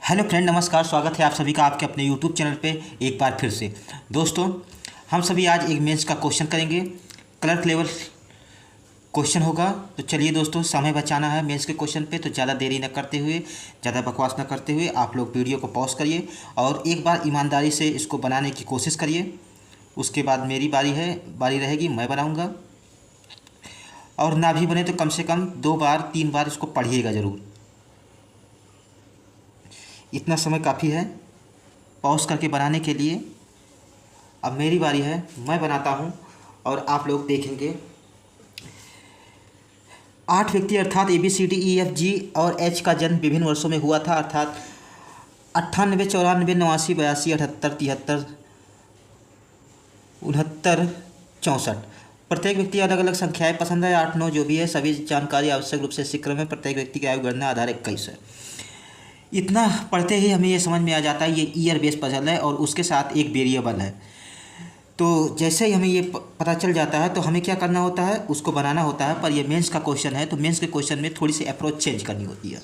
Hello friend, नमस्कार। स्वागत है आप सभी का आपके अपने यूट्यूब चैनल पे एक बार फिर से। दोस्तों, हम सभी आज एक मेंस का क्वेश्चन करेंगे। क्लर्क लेवल क्वेश्चन होगा। तो चलिए दोस्तों, समय बचाना है मेंस के क्वेश्चन पे, तो ज़्यादा देरी न करते हुए, ज़्यादा बकवास न करते हुए आप लोग वीडियो को पॉज करिए और एक बार ईमानदारी से इसको बनाने की कोशिश करिए। उसके बाद मेरी बारी रहेगी, मैं बनाऊँगा। और ना भी बने तो कम से कम 2 बार 3 बार इसको पढ़िएगा ज़रूर। इतना समय काफ़ी है पॉज करके बनाने के लिए। अब मेरी बारी है, मैं बनाता हूँ और आप लोग देखेंगे। 8 व्यक्ति अर्थात ABCDEFG और H का जन्म विभिन्न वर्षों में हुआ था, अर्थात 98, 94, 89, 82, 78, 73, 69, 64। प्रत्येक व्यक्ति अलग अलग संख्याएं पसंद है, 8, 9 जो भी है। सभी जानकारी आवश्यक रूप से इसी क्रम में। प्रत्येक व्यक्ति की आयु गणना आधार 21 है। इतना पढ़ते ही हमें ये समझ में आ जाता है ये ईयर बेस पजल है और उसके साथ एक वेरिएबल है। तो जैसे ही हमें ये पता चल जाता है तो हमें क्या करना होता है, उसको बनाना होता है। पर ये मेंस का क्वेश्चन है तो मेंस के क्वेश्चन में थोड़ी सी अप्रोच चेंज करनी होती है।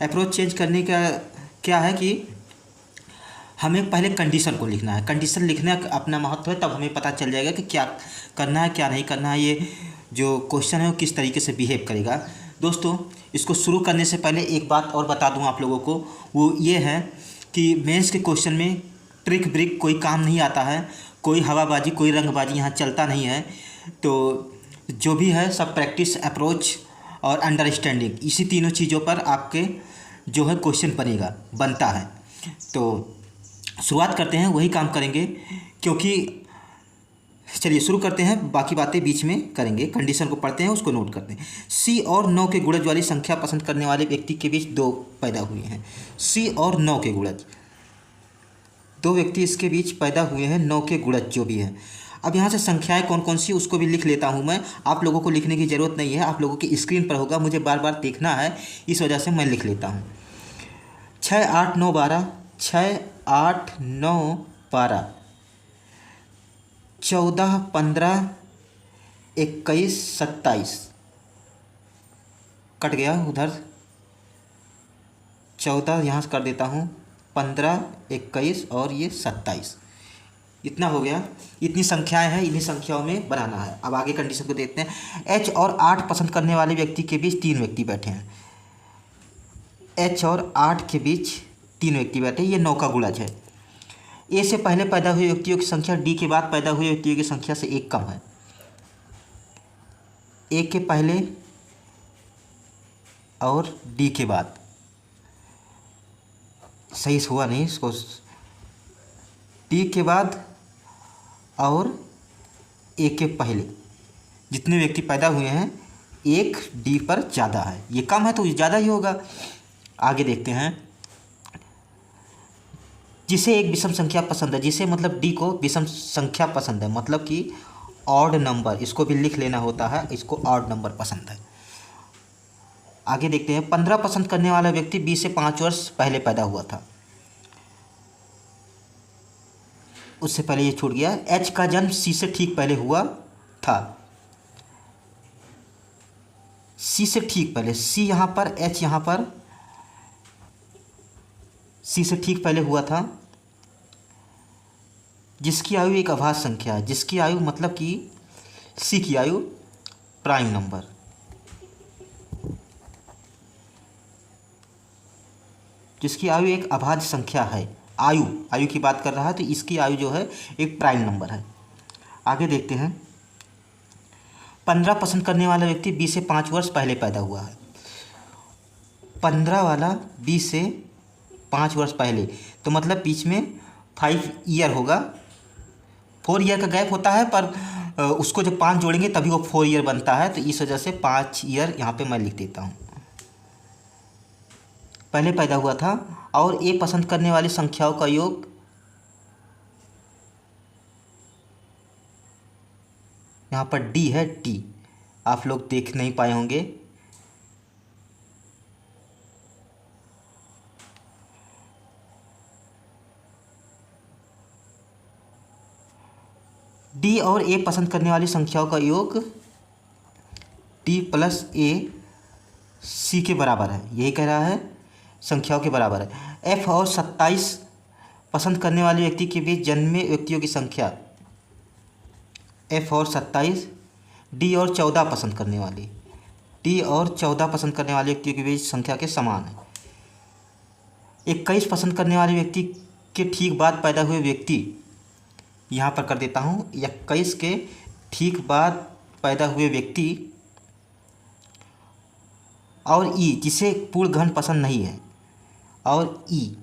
अप्रोच चेंज करने का क्या है कि हमें पहले कंडीशन को लिखना है। कंडीशन लिखने का अपना महत्व है, तब हमें पता चल जाएगा कि क्या करना है क्या नहीं करना है। ये जो क्वेश्चन है वो किस तरीके से बिहेव करेगा। दोस्तों, इसको शुरू करने से पहले एक बात और बता दूं आप लोगों को, वो ये है कि मेंस के क्वेश्चन में ट्रिक ब्रिक कोई काम नहीं आता है। कोई हवाबाजी, कोई रंगबाजी यहाँ चलता नहीं है। तो जो भी है सब प्रैक्टिस, अप्रोच और अंडरस्टैंडिंग, इसी तीनों चीज़ों पर आपके जो है क्वेश्चन बनता है। तो शुरुआत करते हैं, वही काम करेंगे। क्योंकि चलिए शुरू करते हैं, बाकी बातें बीच में करेंगे। कंडीशन को पढ़ते हैं, उसको नोट करते हैं। C और 9 के गुणज वाली संख्या पसंद करने वाले व्यक्ति के बीच 2 पैदा हुए हैं। C और 9 के गुणज, 2 व्यक्ति इसके बीच पैदा हुए हैं। 9 के गुणज जो भी है। अब यहाँ से संख्याएं कौन कौन सी उसको भी लिख लेता हूँ मैं। आप लोगों को लिखने की ज़रूरत नहीं है, आप लोगों की स्क्रीन पर होगा, मुझे बार बार देखना है, इस वजह से मैं लिख लेता हूँ। 6, 8, 9, 12, 6, 8, 9, 12, 14, 15, 21, 27, कट गया उधर। 14 यहाँ से कर देता हूँ, 15, 21 और ये 27, इतना हो गया। इतनी संख्याएं हैं, इन्हीं संख्याओं में बनाना है। अब आगे कंडीशन को देखते हैं। H और 8 पसंद करने वाले व्यक्ति के बीच 3 व्यक्ति बैठे हैं। H और 8 के बीच 3 व्यक्ति बैठे, ये 9 का गुणज है। A से पहले पैदा हुए व्यक्तियों की संख्या D के बाद पैदा हुए व्यक्तियों की संख्या से 1 कम है। A के पहले और D के बाद, सही से हुआ नहीं इसको। D के बाद और A के पहले जितने व्यक्ति पैदा हुए हैं, 1 D पर ज़्यादा है। ये कम है तो ज़्यादा ही होगा। आगे देखते हैं। जिसे एक विषम संख्या पसंद है, जिसे मतलब D को विषम संख्या पसंद है, मतलब कि ऑड नंबर, इसको भी लिख लेना होता है, इसको ऑड नंबर पसंद है। आगे देखते हैं। 15 पसंद करने वाला व्यक्ति B से 5 वर्ष पहले पैदा हुआ था। उससे पहले ये छूट गया। H का जन्म C से ठीक पहले हुआ था। C से ठीक पहले, C यहाँ पर, H यहाँ पर, C से ठीक पहले हुआ था। जिसकी आयु एक अभाज्य संख्या है, जिसकी आयु मतलब कि C की आयु प्राइम नंबर, जिसकी आयु एक अभाज्य संख्या है। आयु की बात कर रहा है तो इसकी आयु जो है एक प्राइम नंबर है। आगे देखते हैं। 15 पसंद करने वाला व्यक्ति B से 5 वर्ष पहले पैदा हुआ है। 15 वाला B से 5 वर्ष पहले, तो मतलब बीच में 5 ईयर होगा। 4 ईयर का गैप होता है, पर उसको जब 5 जोड़ेंगे तभी वो 4 ईयर बनता है। तो इस वजह से 5 ईयर यहाँ पे मैं लिख देता हूँ, पहले पैदा हुआ था। और A पसंद करने वाली संख्याओं का योग, यहाँ पर D है, T आप लोग देख नहीं पाए होंगे। D और A पसंद करने वाली संख्याओं का योग D + A C के बराबर है, यही कह रहा है। संख्याओं के बराबर है। एफ और 27 पसंद करने वाले व्यक्ति के बीच जन्मे व्यक्तियों की संख्या एफ और 27, डी और 14 पसंद करने वाली डी और 14 पसंद करने वाले व्यक्तियों के बीच संख्या के समान है। 21 पसंद करने वाले व्यक्ति के ठीक बाद पैदा हुए व्यक्ति, यहाँ पर कर देता हूँ 21 के ठीक बाद पैदा हुए व्यक्ति और ई जिसे पूर्ण घन पसंद नहीं है और ई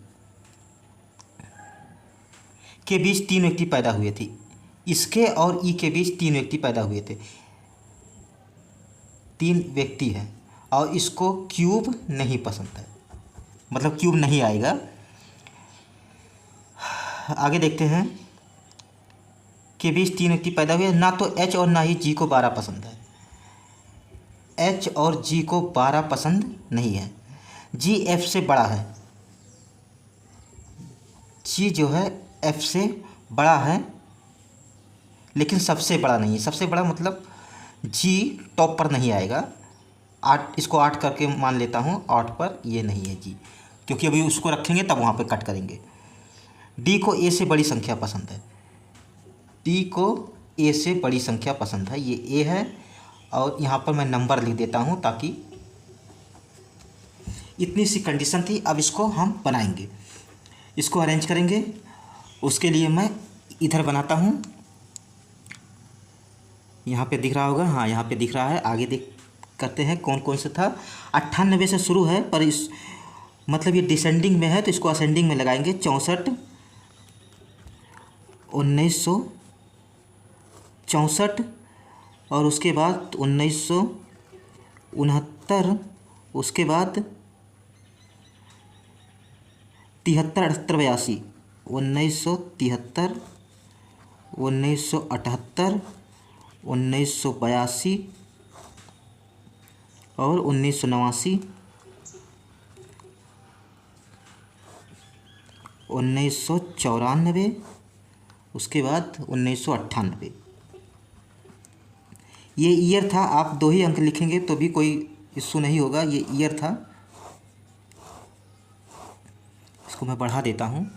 के बीच 3 व्यक्ति पैदा हुए थे। इसके और ई के बीच 3 व्यक्ति पैदा हुए थे, 3 व्यक्ति हैं और इसको क्यूब नहीं पसंद है, मतलब क्यूब नहीं आएगा। आगे देखते हैं के बीच 3 व्यक्ति पैदा हुए, ना तो एच और ना ही जी को 12 पसंद है। एच और जी को 12 पसंद नहीं है। जी एफ से बड़ा है, जी जो है एफ से बड़ा है लेकिन सबसे बड़ा नहीं है। सबसे बड़ा मतलब जी टॉप पर नहीं आएगा। 8 इसको 8 करके मान लेता हूँ, 8 पर ये नहीं है जी, क्योंकि अभी उसको रखेंगे तब वहाँ पे कट करेंगे। डी को ए से बड़ी संख्या पसंद है, डी को ए से बड़ी संख्या पसंद है, ये ए है और यहाँ पर मैं नंबर लिख देता हूँ ताकि इतनी सी कंडीशन थी। अब इसको हम बनाएंगे, इसको अरेंज करेंगे। उसके लिए मैं इधर बनाता हूँ, यहाँ पे दिख रहा होगा, हाँ यहाँ पे दिख रहा है। आगे देख करते हैं कौन कौन से था। 98 से शुरू है पर इस मतलब ये डिसेंडिंग में है तो इसको असेंडिंग में लगाएंगे। 64, 1964 और उसके बाद 1969, उसके बाद 73, 78, 1973, 1978, 1982 और 1989, 1994, उसके बाद 1998। ये ईयर था, आप 2 ही अंक लिखेंगे तो भी कोई इशू नहीं होगा, ये ईयर था। इसको मैं बढ़ा देता हूँ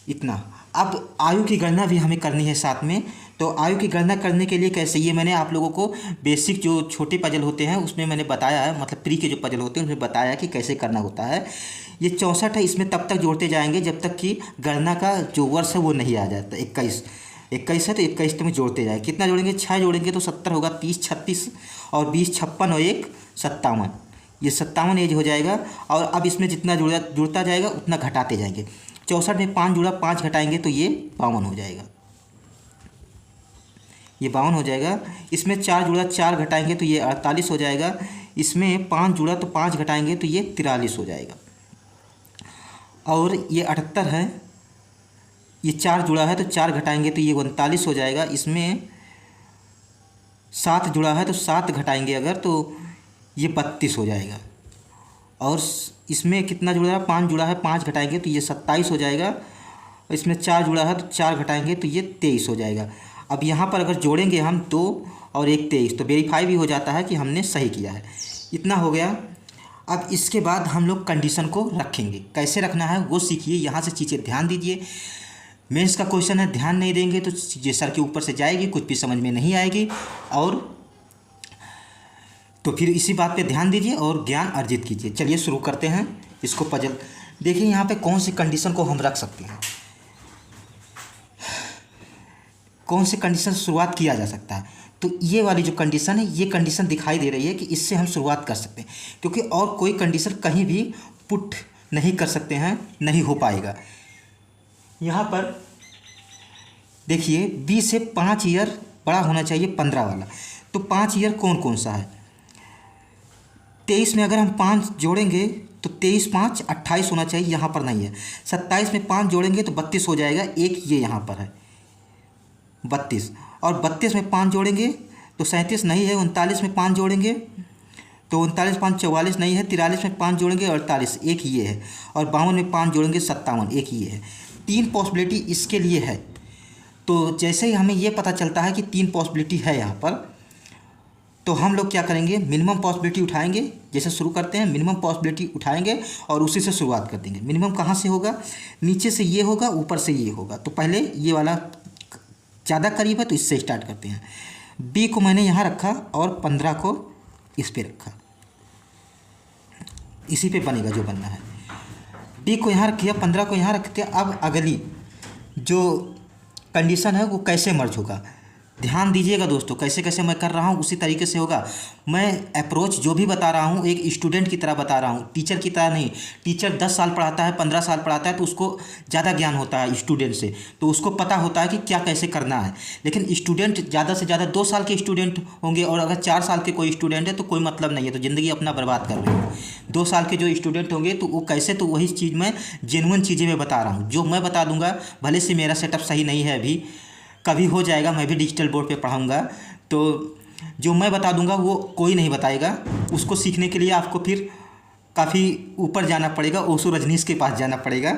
इतना। अब आयु की गणना भी हमें करनी है साथ में, तो आयु की गणना करने के लिए कैसे, ये मैंने आप लोगों को बेसिक जो छोटे पजल होते हैं उसमें मैंने बताया है, मतलब प्री के जो पजल होते हैं उसमें बताया कि कैसे करना होता है। ये 64 है, इसमें तब तक जोड़ते जाएंगे जब तक कि गणना का जो वर्ष है वो नहीं आ जाता। 21 है तो 21 में जोड़ते जाए। कितना जोड़ेंगे, 6 जोड़ेंगे तो 70 होगा, 30, 36 और 20, 56 और 1, 57। ये 57 एज हो जाएगा। और अब इसमें जितना जुड़ता जाएगा उतना घटाते जाएंगे। 64 में 5 जुड़ा, 5 घटाएंगे तो ये 52 हो जाएगा, ये 52 हो जाएगा। इसमें 4 जुड़ा, 4 घटाएंगे तो ये 48 हो जाएगा। इसमें 5 जुड़ा तो 5 घटाएंगे तो ये 43 हो जाएगा। और ये 78 है, ये 4 जुड़ा है तो 4 घटाएंगे तो ये 39 हो जाएगा। इसमें 7 जुड़ा है तो 7 घटाएंगे अगर तो ये 32 हो जाएगा। और इसमें कितना जुड़ा है, 5 जुड़ा है, 5 घटाएंगे तो ये 27 हो जाएगा। इसमें 4 जुड़ा है तो 4 घटाएंगे तो ये 23 हो जाएगा। अब यहाँ पर अगर जोड़ेंगे हम 2 और 1, 23 तो वेरीफाई भी हो जाता है कि हमने सही किया है। इतना हो गया। अब इसके बाद हम लोग कंडीशन को रखेंगे, कैसे रखना है वो सीखिए। यहाँ से चीज़ें ध्यान दीजिए, मेंस का क्वेश्चन है, ध्यान नहीं देंगे तो चीज़ें सर के ऊपर से जाएगी, कुछ भी समझ में नहीं आएगी। और तो फिर इसी बात पे ध्यान दीजिए और ज्ञान अर्जित कीजिए। चलिए शुरू करते हैं इसको पजल। देखिए यहाँ पे कौन सी कंडीशन को हम रख सकते हैं, कौन से कंडीशन से शुरुआत किया जा सकता है। तो ये वाली जो कंडीशन है, ये कंडीशन दिखाई दे रही है कि इससे हम शुरुआत कर सकते हैं, क्योंकि और कोई कंडीशन कहीं भी पुट नहीं कर सकते हैं, नहीं हो पाएगा। यहाँ पर देखिए 20 से 5 ईयर बड़ा होना चाहिए 15 वाला। तो 5 ईयर कौन कौन सा है, 23 में अगर हम 5 जोड़ेंगे तो 23, 5, 28 होना चाहिए, यहाँ पर नहीं है। 27 में 5 जोड़ेंगे तो 32 हो जाएगा, एक ये यहाँ पर है 32। और 32 में 5 जोड़ेंगे तो 37 नहीं है। 39 में 5 जोड़ेंगे तो 39, 5, 44 नहीं है। 43 में 5 जोड़ेंगे 48, एक ये है। और 52 में 5 जोड़ेंगे 57, एक ये है। 3 पॉसिबिलिटी इसके लिए है। तो जैसे ही हमें ये पता चलता है कि 3 पॉसिबिलिटी है यहाँ पर, तो हम लोग क्या करेंगे, मिनिमम पॉसिबिलिटी उठाएंगे। जैसे शुरू करते हैं, मिनिमम पॉसिबिलिटी उठाएंगे और उसी से शुरुआत कर देंगे। मिनिमम कहाँ से होगा, नीचे से ये होगा, ऊपर से ये होगा। तो पहले ये वाला ज़्यादा करीब है तो इससे स्टार्ट करते हैं। बी को मैंने यहाँ रखा और 15 को इस पे रखा, इसी पे बनेगा जो बनना है। डी को यहाँ रख दिया, 15 को यहाँ रख दिया। अब अगली जो कंडीशन है वो कैसे मर्ज होगा, ध्यान दीजिएगा दोस्तों, कैसे कैसे मैं कर रहा हूँ उसी तरीके से होगा। मैं अप्रोच जो भी बता रहा हूँ एक स्टूडेंट की तरह बता रहा हूँ, टीचर की तरह नहीं। टीचर 10 साल पढ़ाता है, 15 साल पढ़ाता है तो उसको ज़्यादा ज्ञान होता है स्टूडेंट से, तो उसको पता होता है कि क्या कैसे करना है। लेकिन स्टूडेंट ज़्यादा से ज़्यादा 2 साल के स्टूडेंट होंगे, और अगर 4 साल के कोई स्टूडेंट है तो कोई मतलब नहीं है, तो ज़िंदगी अपना बर्बाद कर रहे हो। 2 साल के जो स्टूडेंट होंगे तो वो कैसे, तो वही चीज़ मैं जेन्युइन चीज़ें मैं बता रहा हूँ। जो मैं बता दूंगा, भले से मेरा सेटअप सही नहीं है अभी, कभी हो जाएगा, मैं भी डिजिटल बोर्ड पे पढ़ाऊँगा, तो जो मैं बता दूंगा वो कोई नहीं बताएगा। उसको सीखने के लिए आपको फिर काफ़ी ऊपर जाना पड़ेगा, ओशो रजनीश के पास जाना पड़ेगा।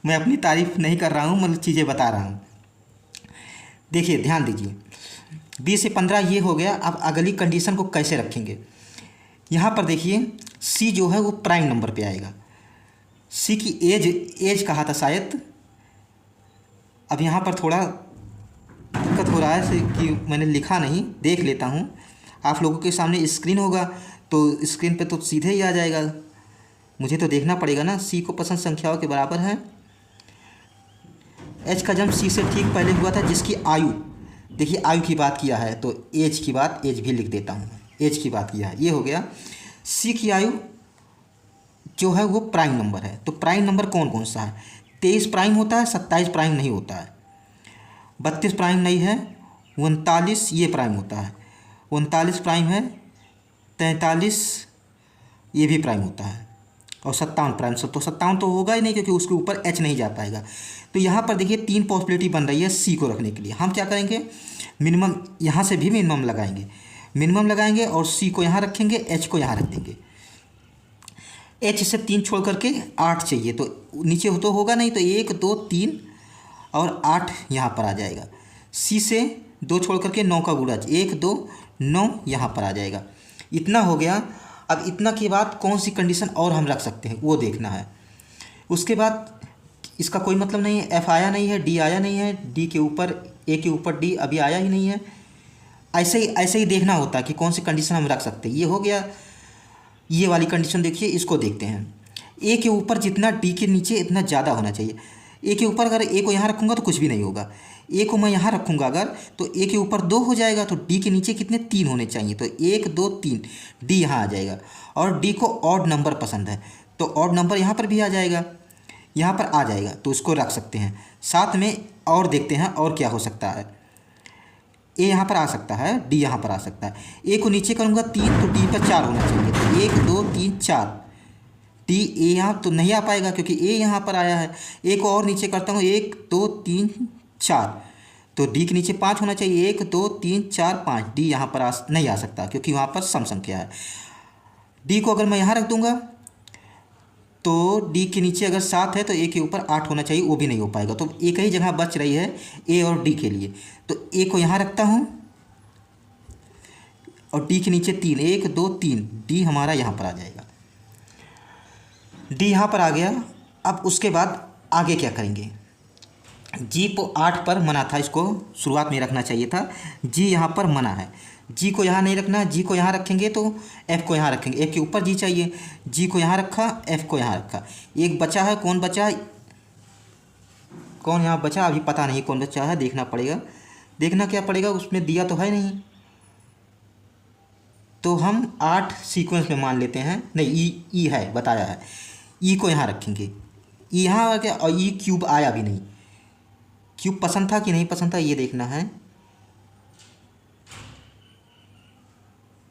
मैं अपनी तारीफ़ नहीं कर रहा हूँ, मतलब चीज़ें बता रहा हूँ। देखिए ध्यान दीजिए, 20 से 15 ये हो गया। अब अगली कंडीशन को कैसे रखेंगे, यहाँ पर देखिए सी जो है वो प्राइम नंबर पे आएगा। सी की एज कहा था शायद, अब यहाँ पर थोड़ा दिक्कत हो रहा है कि मैंने लिखा नहीं, देख लेता हूँ। आप लोगों के सामने स्क्रीन होगा तो स्क्रीन पे तो सीधे ही आ जाएगा, मुझे तो देखना पड़ेगा ना। सी को पसंद संख्याओं के बराबर है। एच का जन्म सी से ठीक पहले हुआ था, जिसकी आयु, देखिए आयु की बात किया है तो एज की बात, एज भी लिख देता हूँ, एज की बात किया है, ये हो गया। सी की आयु जो है वो प्राइम नंबर है। तो प्राइम नंबर कौन कौन सा है, 23 प्राइम होता है, 27 प्राइम नहीं होता है, 32 प्राइम नहीं है, 39 ये प्राइम होता है, 39 प्राइम है, 43 ये भी प्राइम होता है, और 57 प्राइम। तो 57 तो होगा ही नहीं क्योंकि उसके ऊपर एच नहीं जा पाएगा। तो यहाँ पर देखिए 3 पॉसिबिलिटी बन रही है सी को रखने के लिए। हम क्या करेंगे, मिनिमम यहाँ से भी मिनिमम लगाएंगे और सी को यहाँ रखेंगे, एच को यहाँ रख देंगे। एच से 3 छोड़ करके 8 चाहिए, तो नीचे तो होगा नहीं, तो 1 2 3 और 8 यहाँ पर आ जाएगा। सी से 2 छोड़ करके 9 का गुणा, 1 2 9 यहाँ पर आ जाएगा। इतना हो गया। अब इतना के बाद कौन सी कंडीशन और हम रख सकते हैं वो देखना है। उसके बाद इसका कोई मतलब नहीं है, एफ आया नहीं है, डी आया नहीं है, डी के ऊपर ए के ऊपर डी अभी आया ही नहीं है। ऐसे ही देखना होता है कि कौन सी कंडीशन हम रख सकते हैं। ये हो गया, ये वाली कंडीशन देखिए, इसको देखते हैं। ए के ऊपर जितना डी के नीचे इतना ज़्यादा होना चाहिए। ए के ऊपर अगर ए को यहाँ रखूँगा तो कुछ भी नहीं होगा, ए को मैं यहाँ रखूँगा अगर तो ए के ऊपर 2 हो जाएगा, तो डी के नीचे कितने 3 होने चाहिए, तो 1 2 3 डी यहाँ आ जाएगा। और डी को ऑड नंबर पसंद है तो ऑड नंबर यहाँ पर भी आ जाएगा, यहाँ पर आ जाएगा, तो इसको रख सकते हैं। साथ में और देखते हैं और क्या हो सकता है। ए यहाँ पर आ सकता है, डी यहाँ पर आ सकता है। ए को नीचे करूँगा 3 तो डी पर 4 होना चाहिए, तो 1 2 3 4 डी। ए यहाँ तो नहीं आ पाएगा क्योंकि ए यहाँ पर आया है। ए को और नीचे करता हूँ, 1 2 3 4, तो डी के नीचे 5 होना चाहिए, 1 2 3 4 5। डी यहाँ पर नहीं आ सकता क्योंकि वहाँ पर सम संख्या है। डी को अगर मैं यहाँ रख दूँगा तो डी के नीचे अगर 7 है तो ए के ऊपर 8 होना चाहिए, वो भी नहीं हो पाएगा। तो एक ही जगह बच रही है ए और डी के लिए, तो ए को यहाँ रखता हूँ और डी के नीचे 3, 1 2 3, डी हमारा यहाँ पर आ जाएगा। डी यहाँ पर आ गया। अब उसके बाद आगे क्या करेंगे, जी को 8 पर मना था, इसको शुरुआत में रखना चाहिए था। जी यहाँ पर मना है, जी को यहाँ नहीं रखना, जी को यहाँ रखेंगे तो एफ को यहाँ रखेंगे। एफ के ऊपर जी चाहिए, जी को यहाँ रखा, एफ को यहाँ रखा। एक बचा है, कौन बचा, कौन यहाँ बचा अभी पता नहीं कौन बचा है, देखना पड़ेगा। देखना क्या पड़ेगा, उसमें दिया तो है नहीं, तो हम 8 सीक्वेंस में मान लेते हैं। नहीं, ई है, बताया है। ई को यहाँ रखेंगे, ई यहाँ आ गया, और ई क्यूब आया भी नहीं। क्यूब पसंद था कि नहीं पसंद था ये देखना है।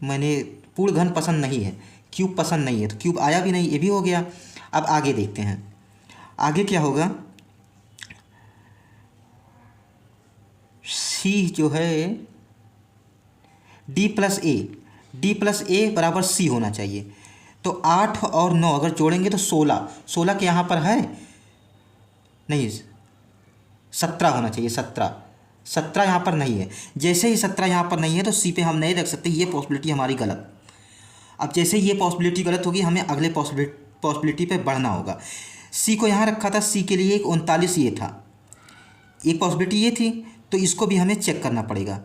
मैंने पूर्ण घन पसंद नहीं है, क्यूब पसंद नहीं है, तो क्यूब आया भी नहीं, ये भी हो गया। अब आगे देखते हैं, आगे क्या होगा। सी जो है डी प्लस ए बराबर सी होना चाहिए। तो 8 और 9 अगर जोड़ेंगे तो 16 के यहाँ पर है नहीं, 17 होना चाहिए, 17। 17 यहाँ पर नहीं है। जैसे ही 17 यहाँ पर नहीं है तो सी पे हम नहीं रख सकते, ये पॉसिबिलिटी हमारी गलत। अब जैसे ये पॉसिबिलिटी गलत होगी, हमें अगले पॉसिबिलिटी पे बढ़ना होगा। सी को यहाँ रखा था, सी के लिए एक 39 ये था, एक पॉसिबिलिटी ये थी, तो इसको भी हमें चेक करना पड़ेगा।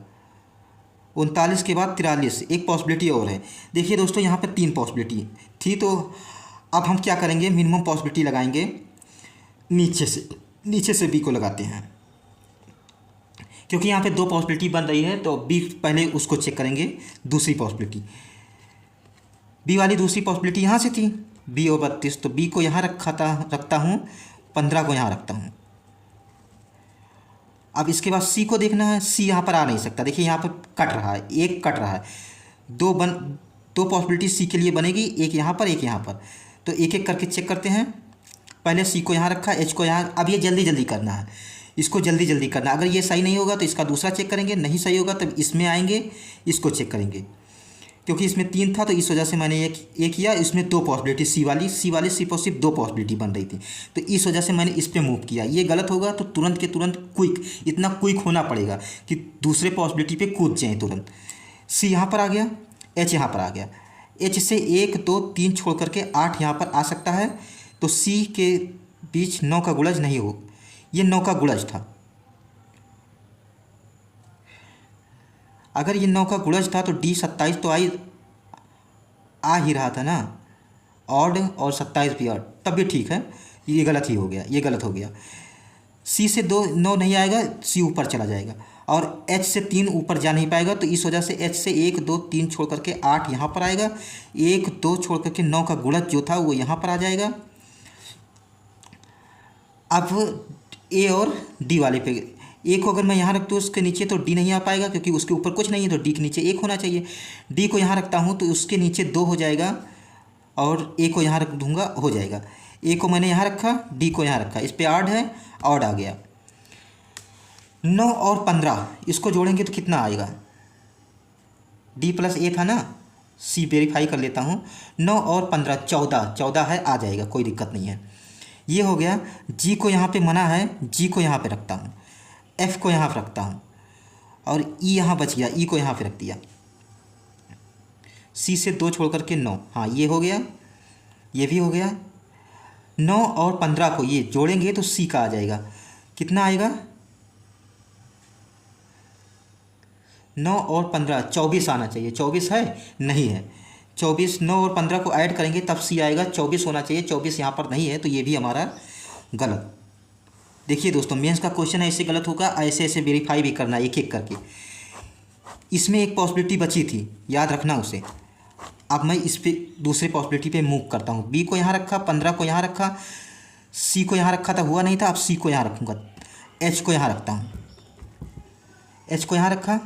39 के बाद 43, एक पॉसिबिलिटी और है। देखिए दोस्तों, यहाँ पर 3 पॉसिबिलिटी थी, तो अब हम क्या करेंगे, मिनिमम पॉसिबिलिटी लगाएंगे, नीचे से बी को लगाते हैं, क्योंकि यहाँ पे 2 पॉसिबिलिटी बन रही है, तो बी पहले उसको चेक करेंगे। दूसरी पॉसिबिलिटी, बी वाली दूसरी पॉसिबिलिटी यहाँ से थी, बी और 32, तो बी को यहाँ रखता हूँ, 15 को यहाँ रखता हूँ। अब इसके बाद सी को देखना है, सी यहाँ पर आ नहीं सकता, देखिए यहाँ पर कट रहा है, एक कट रहा है, दो पॉसिबिलिटी सी के लिए बनेगी, एक यहाँ पर एक यहाँ पर, तो एक एक करके चेक करते हैं। पहले सी को यहाँ रखा, एच को यहाँ, अब ये जल्दी जल्दी करना है, इसको जल्दी जल्दी करना है। अगर ये सही नहीं होगा तो इसका दूसरा चेक करेंगे, नहीं सही होगा तो इसमें आएंगे, इसको चेक करेंगे, क्योंकि इसमें 3 था तो इस वजह से मैंने एक किया। इसमें 2 पॉसिबिलिटी, सी पर सिर्फ 2 पॉसिबिलिटी बन रही थी, तो इस वजह से मैंने इस पर मूव किया। ये गलत होगा तो तुरंत के तुरंत क्विक, इतना क्विक होना पड़ेगा कि दूसरे पॉसिबिलिटी पे कूद जाएँ तुरंत। सी यहाँ पर आ गया, एच यहाँ पर आ गया, एच से 1 2 3 छोड़ करके 8 यहाँ पर आ सकता है, तो सी के बीच 9 का गुणज नहीं हो, ये 9 का गुणज था। अगर ये 9 का गुणज था तो डी 27 तो आ ही रहा था ना, ऑड और 27 भी ऑड, तब भी ठीक है। ये गलत ही हो गया, ये गलत हो गया। सी से 9 नहीं आएगा, सी ऊपर चला जाएगा, और एच से 3 ऊपर जा नहीं पाएगा, तो इस वजह से एच से 1 2 3 छोड़ करके 8 यहाँ पर आएगा, 1 2 छोड़ करके 9 का गुणज जो था वो यहाँ पर आ जाएगा। अब ए और डी वाले पे, ए को अगर मैं यहाँ रख दूँ उसके नीचे तो डी नहीं आ पाएगा, क्योंकि उसके ऊपर कुछ नहीं है, तो डी के नीचे 1 होना चाहिए। डी को यहाँ रखता हूँ तो उसके नीचे 2 हो जाएगा, और ए को यहाँ रख दूँगा, हो जाएगा। ए को मैंने यहाँ रखा, डी को यहाँ रखा, इस पर ऑड है, ऑड आ गया। 9 और 15 इसको जोड़ेंगे तो कितना आएगा, डी प्लस ए था ना, सी वेरीफाई कर लेता हूँ। 9 और 15 14 है, आ जाएगा, कोई दिक्कत नहीं है। ये हो गया। जी को यहाँ पे मना है, जी को यहाँ पे रखता हूँ, एफ को यहाँ पर रखता हूँ, और ई यहाँ बच गया, ई को यहाँ पे रख दिया। सी से 2 छोड़ करके 9, हाँ ये हो गया, ये भी हो गया। 9 और 15 को ये जोड़ेंगे तो सी का आ जाएगा, कितना आएगा, 9 और 15 24 आना चाहिए, 24 है, नहीं है 24। 9 और 15 को ऐड करेंगे तब सी आएगा, 24 होना चाहिए, 24 यहाँ पर नहीं है, तो ये भी हमारा गलत। देखिए दोस्तों, मेंस का क्वेश्चन है, ऐसे गलत होगा, ऐसे ऐसे वेरीफाई भी करना एक एक करके। इसमें एक पॉसिबिलिटी बची थी, याद रखना उसे। अब मैं इस पे दूसरे पॉसिबिलिटी पे मूव करता हूँ। बी को यहाँ रखा, 15 को यहाँ रखा, सी को यहाँ रखा था, हुआ नहीं था, अब सी को यहाँ रखूँगा। एच को यहाँ रखता हूँ, एच को यहाँ रखा,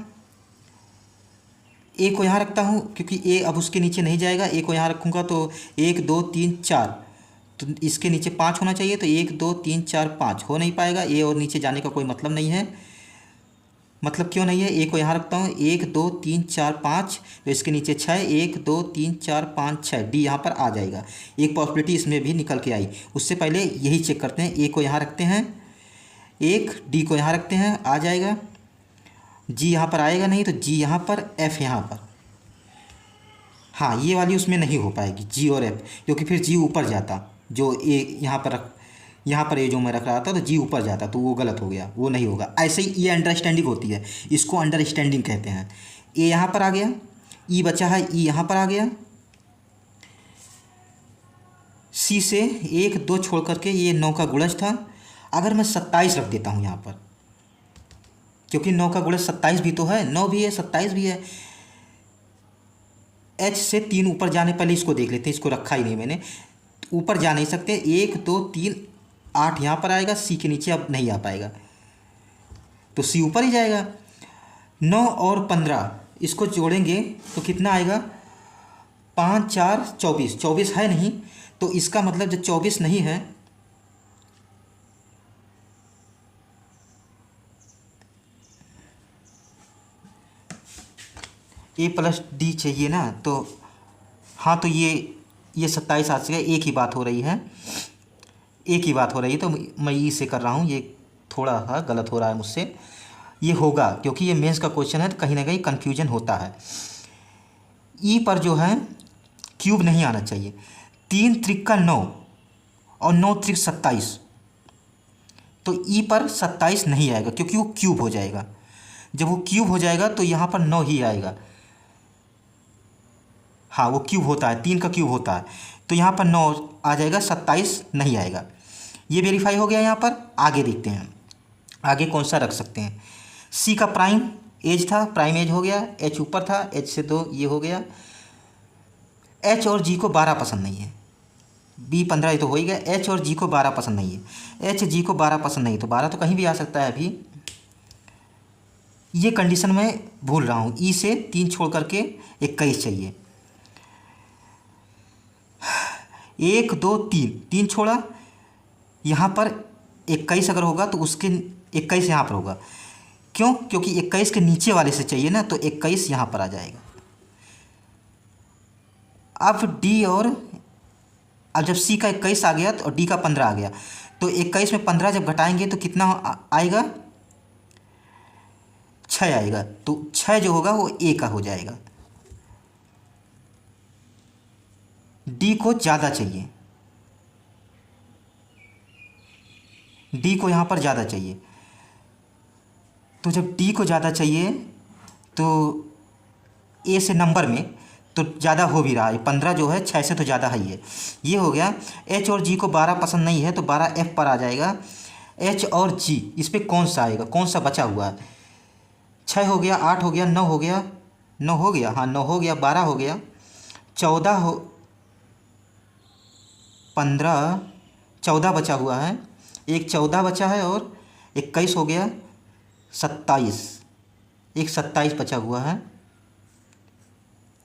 ए को यहाँ रखता हूँ, क्योंकि ए अब उसके नीचे नहीं जाएगा। ए को यहाँ रखूँगा तो 1 2 3 4, तो इसके नीचे 5 होना चाहिए, तो 1 2 3 4 5 हो नहीं पाएगा। ए और नीचे जाने का कोई मतलब नहीं है, मतलब क्यों नहीं है। ए को यहाँ रखता हूँ, 1 2 3 4 5, तो इसके नीचे 6, 1 2 3 4 5 6, डी यहाँ पर आ जाएगा। एक पॉसिबिलिटी इसमें भी निकल के आई। उससे पहले यही चेक करते हैं, ए को यहाँ रखते हैं 1, डी को यहाँ रखते हैं, आ जाएगा। जी यहाँ पर आएगा नहीं, तो जी यहाँ पर, एफ यहाँ पर, हाँ ये वाली उसमें नहीं हो पाएगी, जी और एफ, क्योंकि फिर जी ऊपर जाता, जो ए यहाँ पर ए जो मैं रख रहा था, तो जी ऊपर जाता, तो वो गलत हो गया, वो नहीं होगा। ऐसे ही ये अंडरस्टैंडिंग होती है, इसको अंडरस्टैंडिंग कहते हैं। ए यहाँ पर आ गया, ई बचा है, ई यहाँ पर आ गया। सी से 1 2 छोड़ करके ये 9 का गुणज था। अगर मैं 27 रख देता हूँ यहाँ पर, क्योंकि 9 का गुणज 27 भी तो है, 9 भी है 27 भी है। एच से 3 ऊपर जाने, पहले इसको देख लेते हैं, इसको रखा ही नहीं मैंने, ऊपर जा नहीं सकते। 1 2 3 8 यहाँ पर आएगा, सी के नीचे अब नहीं आ पाएगा, तो सी ऊपर ही जाएगा। 9 और 15 इसको जोड़ेंगे तो कितना आएगा, 5 4 24, 24 है नहीं, तो इसका मतलब जब 24 नहीं है, ए प्लस डी चाहिए ना, तो हाँ, तो ये 27 आ गया। एक ही बात हो रही है, एक ही बात हो रही है, तो मैं ई से कर रहा हूँ, ये थोड़ा सा गलत हो रहा है मुझसे। ये होगा, क्योंकि ये मेंस का क्वेश्चन है तो कहीं ना कहीं कन्फ्यूजन होता है। ई पर जो है क्यूब नहीं आना चाहिए। 3 त्रिका 9 और 9 त्रिक 27, तो ई पर 27 नहीं आएगा क्योंकि वो क्यूब हो जाएगा। जब वो क्यूब हो जाएगा तो यहाँ पर 9 ही आएगा। हाँ, वो क्यूब होता है, 3 का क्यूब होता है, तो यहाँ पर 9 आ जाएगा, 27 नहीं आएगा। ये वेरीफाई हो गया। यहाँ पर आगे देखते हैं, आगे कौन सा रख सकते हैं। सी का प्राइम एज था, प्राइम एज हो गया, एच ऊपर था, एच से 2 ये हो गया। एच और जी को 12 पसंद नहीं है, बी 15 ये तो हो ही गया। एच और जी को 12 पसंद नहीं है, एच जी को 12 पसंद नहीं, तो 12 तो कहीं भी आ सकता है। अभी ये कंडीशन मैं भूल रहा हूँ, ई से 3 छोड़ करके 21 चाहिए। 1 2 3, 3 छोड़ा, यहाँ पर 21 अगर होगा तो उसके 21 यहाँ पर होगा। क्यों? क्योंकि 21 के नीचे वाले से चाहिए ना, तो 21 यहाँ पर आ जाएगा। अब डी और अब जब सी का 21 आ गया तो और डी का 15 आ गया, तो 21 में 15 जब घटाएंगे तो कितना आएगा? 6 आएगा। तो 6 जो होगा वो ए का हो जाएगा। डी को ज़्यादा चाहिए, डी को यहाँ पर ज़्यादा चाहिए, तो जब डी को ज़्यादा चाहिए तो ए से नंबर में तो ज़्यादा हो भी रहा है। 15 जो है 6 से तो ज़्यादा ही है। ये हो गया। एच और जी को 12 पसंद नहीं है तो 12 एफ पर आ जाएगा। एच और जी इस पर कौन सा आएगा, कौन सा बचा हुआ है? 6 हो गया, 8 हो गया, 9 हो गया, 9 हो गया, हाँ 9 हो गया, 12 हो गया, 14 हो, 15, 14 बचा हुआ है, एक 14 बचा है और 21 हो गया, 27, एक 27 बचा हुआ है।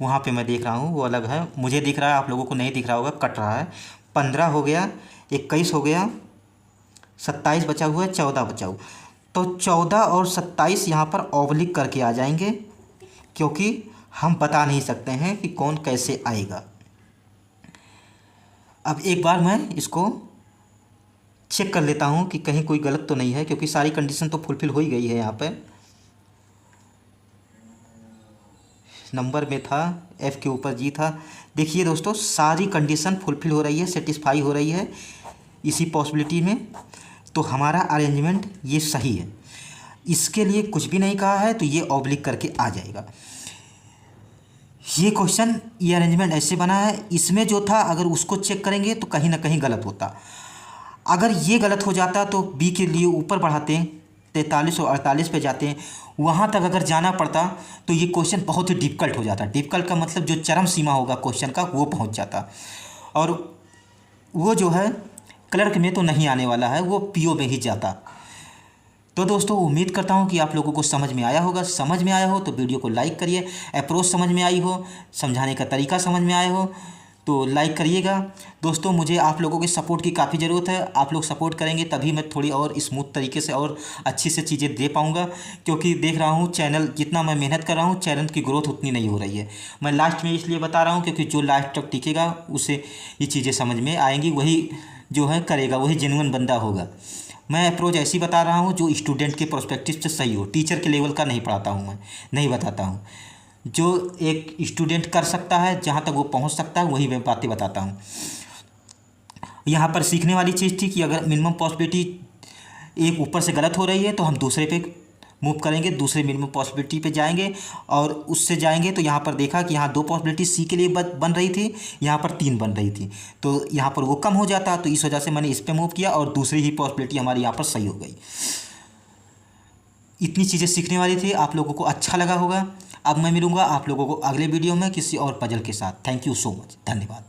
वहाँ पे मैं देख रहा हूँ वो अलग है, मुझे दिख रहा है, आप लोगों को नहीं दिख रहा होगा, कट रहा है। 15 हो गया, 21 हो गया, 27 बचा हुआ है, 14 बचा हुआ। तो 14 और 27 यहाँ पर ऑब्लिक करके आ जाएंगे, क्योंकि हम बता नहीं सकते हैं कि कौन कैसे आएगा। अब एक बार मैं इसको चेक कर लेता हूँ कि कहीं कोई गलत तो नहीं है, क्योंकि सारी कंडीशन तो फुलफ़िल हो ही गई है। यहाँ पे नंबर में था, एफ़ के ऊपर जी था। देखिए दोस्तों, सारी कंडीशन फुलफ़िल हो रही है, सेटिस्फाई हो रही है इसी पॉसिबिलिटी में, तो हमारा अरेंजमेंट ये सही है। इसके लिए कुछ भी नहीं कहा है तो ये ऑब्लिक करके आ जाएगा। ये क्वेश्चन, ये अरेंजमेंट ऐसे बना है। इसमें जो था अगर उसको चेक करेंगे तो कहीं ना कहीं गलत होता। अगर ये गलत हो जाता तो बी के लिए ऊपर बढ़ाते हैं, 43 और 48 पे जाते हैं, वहाँ तक अगर जाना पड़ता तो ये क्वेश्चन बहुत ही डिफ़िकल्ट हो जाता। डिफ़िकल्ट का मतलब जो चरम सीमा होगा क्वेश्चन का वो पहुँच जाता, और वो जो है क्लर्क में तो नहीं आने वाला है, वो पीओ में ही जाता। तो दोस्तों, उम्मीद करता हूँ कि आप लोगों को समझ में आया होगा। समझ में आया हो तो वीडियो को लाइक करिए, अप्रोच समझ में आई हो, समझाने का तरीका समझ में आया हो तो लाइक करिएगा। दोस्तों, मुझे आप लोगों के सपोर्ट की काफ़ी ज़रूरत है। आप लोग सपोर्ट करेंगे तभी मैं थोड़ी और स्मूथ तरीके से और अच्छी से चीज़ें दे पाऊँगा, क्योंकि देख रहा हूँ चैनल, जितना मैं मेहनत कर रहा हूँ चैनल की ग्रोथ उतनी नहीं हो रही है। मैं लास्ट में इसलिए बता रहा हूँ क्योंकि जो लास्ट तक टिकेगा उसे ये चीज़ें समझ में आएंगी, वही जो है करेगा, वही जेन्युइन बंदा होगा। मैं अप्रोच ऐसी बता रहा हूँ जो स्टूडेंट के पर्सपेक्टिव से सही हो। टीचर के लेवल का नहीं पढ़ाता हूँ, मैं नहीं बताता हूँ। जो एक स्टूडेंट कर सकता है, जहाँ तक वो पहुँच सकता है, वही मैं बातें बताता हूँ। यहाँ पर सीखने वाली चीज़ थी कि अगर मिनिमम पॉसिबिलिटी एक ऊपर से गलत हो रही है तो हम दूसरे पे मूव करेंगे, दूसरे मिनिमम पॉसिबिलिटी पे जाएंगे और उससे जाएंगे। तो यहाँ पर देखा कि यहाँ 2 पॉसिबिलिटी सी के लिए बन रही थी, यहाँ पर 3 बन रही थी, तो यहाँ पर वो कम हो जाता। तो इस वजह से मैंने इस पर मूव किया और दूसरी ही पॉसिबिलिटी हमारी यहाँ पर सही हो गई। इतनी चीज़ें सीखने वाली थी, आप लोगों को अच्छा लगा होगा। अब मैं मिलूँगा आप लोगों को अगले वीडियो में किसी और पजल के साथ। थैंक यू सो मच, धन्यवाद।